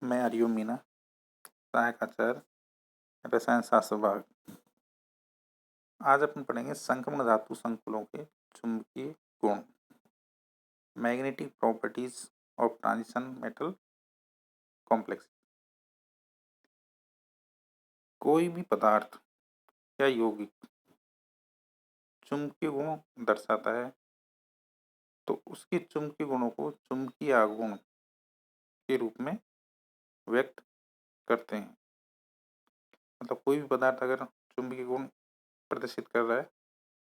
मैं हरिओम मीना, सहायक आचार्य, रसायन शास्त्र विभाग। आज अपन पढ़ेंगे संक्रमण धातु संकुलों के चुंबकीय गुण, magnetic properties of transition metal complex. कोई भी पदार्थ या यौगिक चुंबकीय गुण दर्शाता है तो उसके चुंबकीय गुणों को चुंबकीय आघूर्ण के रूप में व्यक्त करते हैं। मतलब कोई भी पदार्थ अगर चुंबकीय गुण प्रदर्शित कर रहा है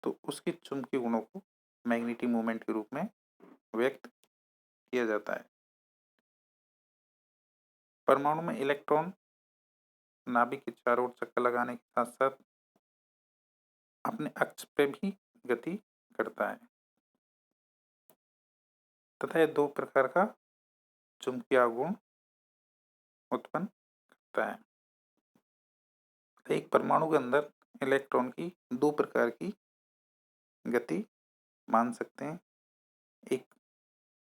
तो उसके चुंबकीय गुणों को मैग्नेटिक मोमेंट के रूप में व्यक्त किया जाता है। परमाणु में इलेक्ट्रॉन नाभिक के चारों ओर चक्कर लगाने के साथ साथ अपने अक्ष पे भी गति करता है तथा यह दो प्रकार का चुंबकीय आघूर्ण उत्पन्न करता है। एक परमाणु के अंदर इलेक्ट्रॉन की दो प्रकार की गति मान सकते हैं। एक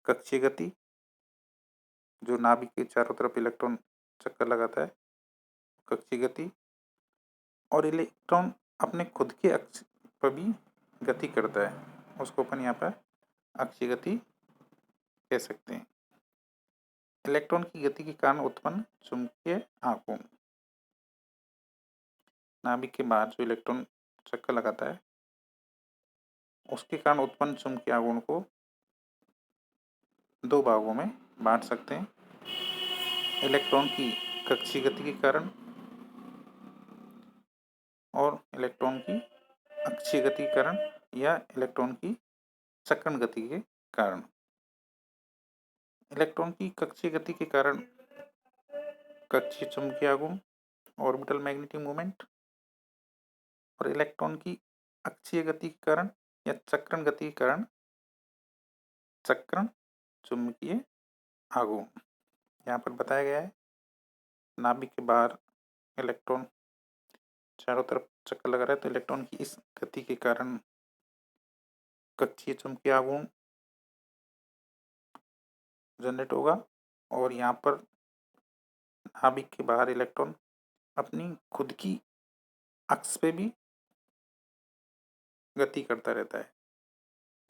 कक्षीय गति, जो नाभिक के चारों तरफ इलेक्ट्रॉन चक्कर लगाता है, कक्षीय गति, और इलेक्ट्रॉन अपने खुद के अक्ष पर भी गति करता है, उसको अपन यहाँ पर अक्षीय गति कह सकते हैं। इलेक्ट्रॉन की गति के कारण उत्पन्न चुंबकीय आघूर्ण, नाभिक के बाहर जो इलेक्ट्रॉन चक्कर लगाता है उसके कारण उत्पन्न चुंबकीय आघूर्ण को दो भागों में बांट सकते हैं। इलेक्ट्रॉन की कक्षीय गति के कारण और इलेक्ट्रॉन की अक्षीय गति के कारण या इलेक्ट्रॉन की चक्रण गति के कारण। इलेक्ट्रॉन की कक्षीय गति के कारण कक्षीय चुंबकीय आघूर्ण, ऑर्बिटल मैग्नेटिक मोमेंट, और इलेक्ट्रॉन की अक्षीय गति के कारण या चक्रण गति के कारण चक्रण चुंबकीय आघूर्ण। यहाँ पर बताया गया है नाभिक के बाहर इलेक्ट्रॉन चारों तरफ चक्कर लगा रहा है तो इलेक्ट्रॉन की इस गति के कारण कक्षीय चुंबकीय आघूर्ण जनरेट होगा, और यहाँ पर नाभिक के बाहर इलेक्ट्रॉन अपनी खुद की अक्ष पे भी गति करता रहता है,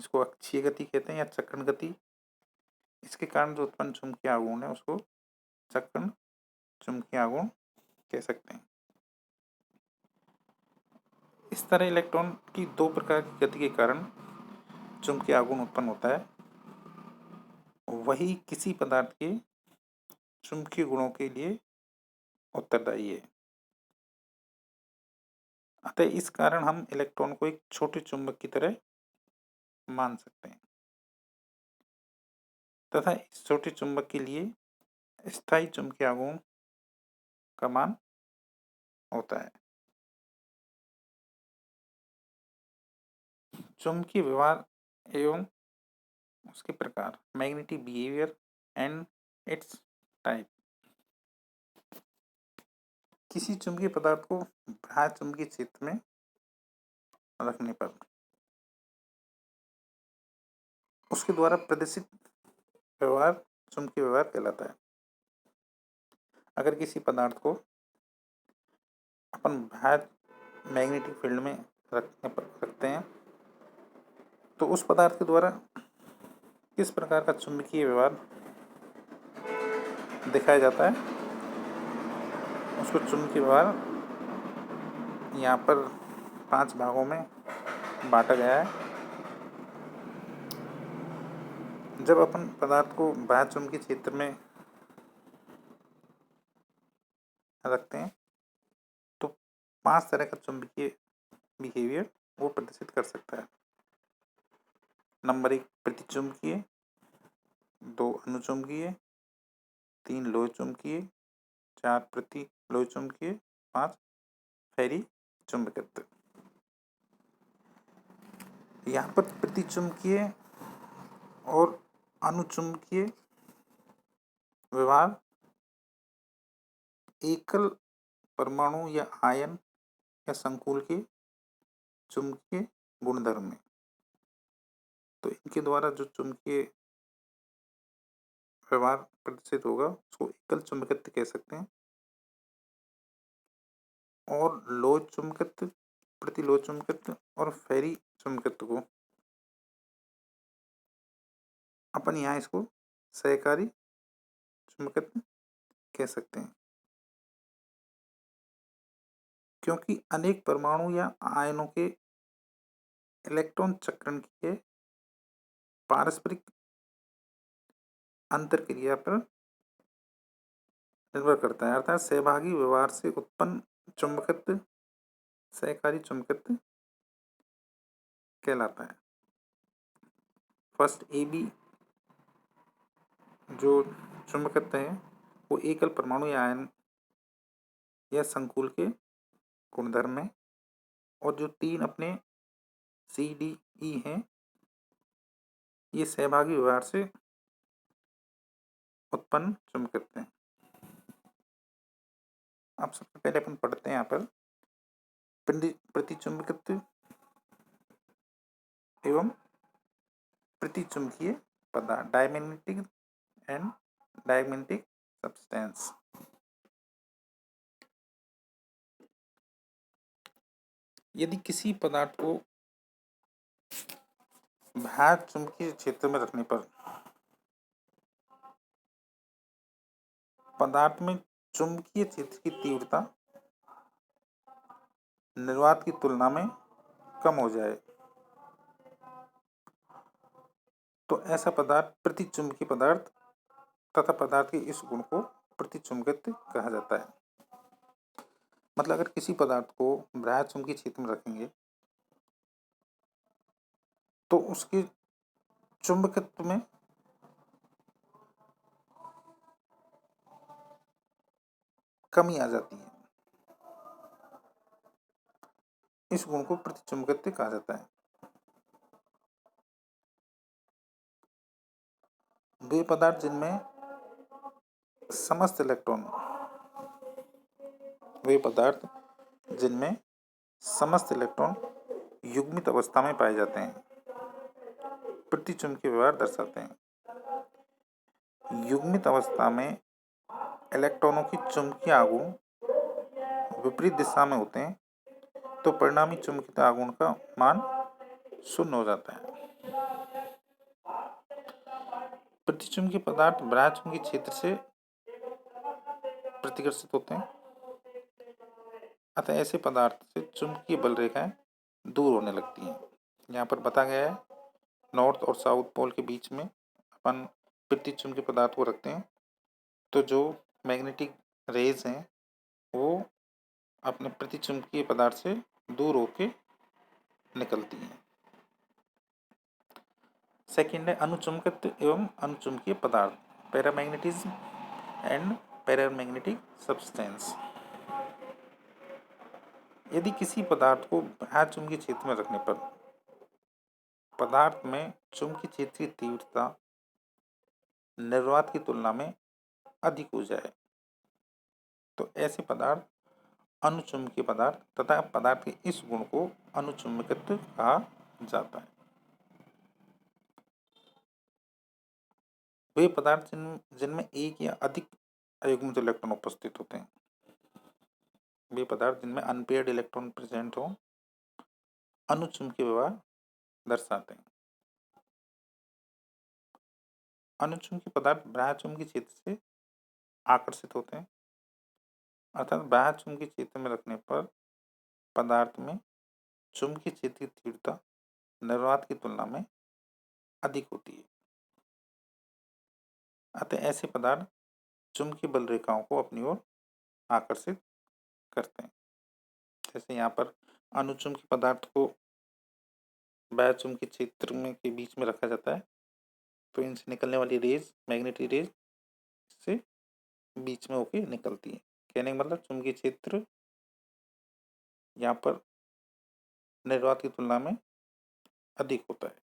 इसको अक्षीय गति कहते हैं या चक्रण गति। इसके कारण जो उत्पन्न चुंबकीय आघूर्ण है उसको चक्रण चुंबकीय आघूर्ण कह सकते हैं। इस तरह इलेक्ट्रॉन की दो प्रकार की गति के कारण चुंबकीय आघूर्ण उत्पन्न होता है, वही किसी पदार्थ के चुंबकीय गुणों के लिए उत्तरदायी है। अतः इस कारण हम इलेक्ट्रॉन को एक छोटे चुंबक की तरह मान सकते हैं तथा इस छोटे चुंबक के लिए स्थायी चुंबकीय आघूर्ण का मान होता है। चुंबकीय व्यवहार एवं उसके प्रकार, magnetic behaviour and it's type. किसी चुंबकीय पदार्थ को बाह्य चुंबकीय क्षेत्र में रखने पर उसके द्वारा प्रदर्शित व्यवहार चुंबकीय व्यवहार कहलाता है। अगर किसी पदार्थ को अपन बाह्य मैग्नेटिक फील्ड में रखते हैं तो उस पदार्थ के द्वारा किस प्रकार का चुंबकीय व्यवहार दिखाया जाता है, उसको चुंबकीय व्यवहार यहाँ पर 5 भागों में बांटा गया है। जब अपन पदार्थ को बाह्य चुंबकीय क्षेत्र में रखते हैं तो 5 तरह का चुंबकीय बिहेवियर वो प्रदर्शित कर सकता है। नंबर 1 प्रतिचुंबकीय, 2 अनुचुंबकीय, 3 लोह चुंबकीय, 4 प्रति लोह चुंबकीय, 5 फेरी चुंबकत्व। यहाँ पर प्रतिचुंबकीय और अनुचुंबकीय व्यवहार एकल परमाणु या आयन या संकुल के चुंबकीय गुणधर्म में, तो इनके द्वारा जो चुंबकीय व्यवहार प्रदर्शित होगा उसको एकल चुंबकत्व कह सकते हैं। और लोच चुंबकत्व, प्रतिलोच चुंबकत्व और फेरी चुंबकत्व को अपन यहाँ इसको सहकारी चुंबकत्व कह सकते हैं, क्योंकि अनेक परमाणु या आयनों के इलेक्ट्रॉन चक्रण के पारस्परिक अंतरक्रिया पर निर्भर करता है, अर्थात सहभागी व्यवहार से उत्पन्न चुंबकत्व सहकारी चुंबकत्व कहलाता है। फर्स्ट AB जो चुंबकत्व है वो एकल परमाणु या आयन या संकुल के गुणधर्म है, और जो 3 अपने CDE हैं ये सहभागी व्यवहार से उत्पन्न चुंबकत्व हैं। अब सबसे पहले अपन पढ़ते हैं यहाँ पर प्रतिचुंबकत्व एवं प्रतिचुंबकीय पदार्थ, डायमैग्नेटिक एंड डायमैग्नेटिक सब्सटेंस। यदि किसी पदार्थ को बाह्य चुंबकीय क्षेत्र में रखने पर पदार्थ में चुंबकीय क्षेत्र की तीव्रता निर्वात की तुलना में कम हो जाए तो ऐसा पदार्थ प्रतिचुंबकीय पदार्थ तथा पदार्थ के इस गुण को प्रतिचुंबकत्व कहा जाता है। मतलब अगर किसी पदार्थ को बाह्य चुंबकीय क्षेत्र में रखेंगे तो उसके चुंबकत्व में कमी आ जाती है, इस गुण को प्रतिचुंबकत्व कहा जाता है। वे पदार्थ जिनमें समस्त इलेक्ट्रॉन युग्मित अवस्था में पाए जाते हैं प्रतिचुंबकीय व्यवहार दर्शाते हैं। युग्मित अवस्था में इलेक्ट्रॉनों की चुंबकीय आघूर्ण विपरीत दिशा में होते हैं तो परिणामी चुंबकीय आघूर्ण का मान शून्य हो जाता है। प्रतिचुंबकीय पदार्थ बाह्य चुंबकीय क्षेत्र से प्रतिकर्षित होते हैं, अतः ऐसे पदार्थ से चुंबकीय बल रेखाएं दूर होने लगती हैं। यहाँ पर बताया गया है नॉर्थ और साउथ पोल के बीच में अपन प्रतिचुंबकीय पदार्थ को रखते हैं तो जो मैग्नेटिक रेज हैं वो अपने प्रतिचुंबकीय पदार्थ से दूर होके निकलती हैं। सेकंड है अनुचुंबकत्व एवं अनुचुंबकीय पदार्थ, पैरामैग्नेटिज्म एंड पैरामैग्नेटिक सब्सटेंस। यदि किसी पदार्थ को बाह्य चुंबकीय क्षेत्र में रखने पर पदार्थ में चुंबकीय क्षेत्र की तीव्रता निर्वात की तुलना में अधिक हो जाए तो ऐसे पदार्थ अनुचुंबकीय पदार्थ तथा पदार्थ के इस गुण को अनुचुंबकत्व कहा जाता है। वे पदार्थ जिनमें एक या अधिक अयुग्मित इलेक्ट्रॉन उपस्थित होते हैं, वे पदार्थ जिनमें अनपेयर्ड इलेक्ट्रॉन प्रेजेंट हो अनुचुंबकीय व्यवहार दर्शाते हैं। अनुचुंबकीय पदार्थ बाह्य चुंबकीय क्षेत्र से आकर्षित होते हैं, अर्थात बाह्य चुंबकीय क्षेत्र में रखने पर पदार्थ में चुंबकीय क्षेत्र की तीव्रता निर्वात की तुलना में अधिक होती है, अतः ऐसे पदार्थ चुंबकीय बल रेखाओं को अपनी ओर आकर्षित करते हैं। जैसे यहाँ पर अनुचुंबकीय पदार्थ को बाह्य चुंबकीय क्षेत्र में के बीच में रखा जाता है तो इनसे निकलने वाली रेज मैग्नेटिक रेज से बीच में होके निकलती है। कहने का मतलब चुंबकीय क्षेत्र यहाँ पर निर्वात की तुलना में अधिक होता है।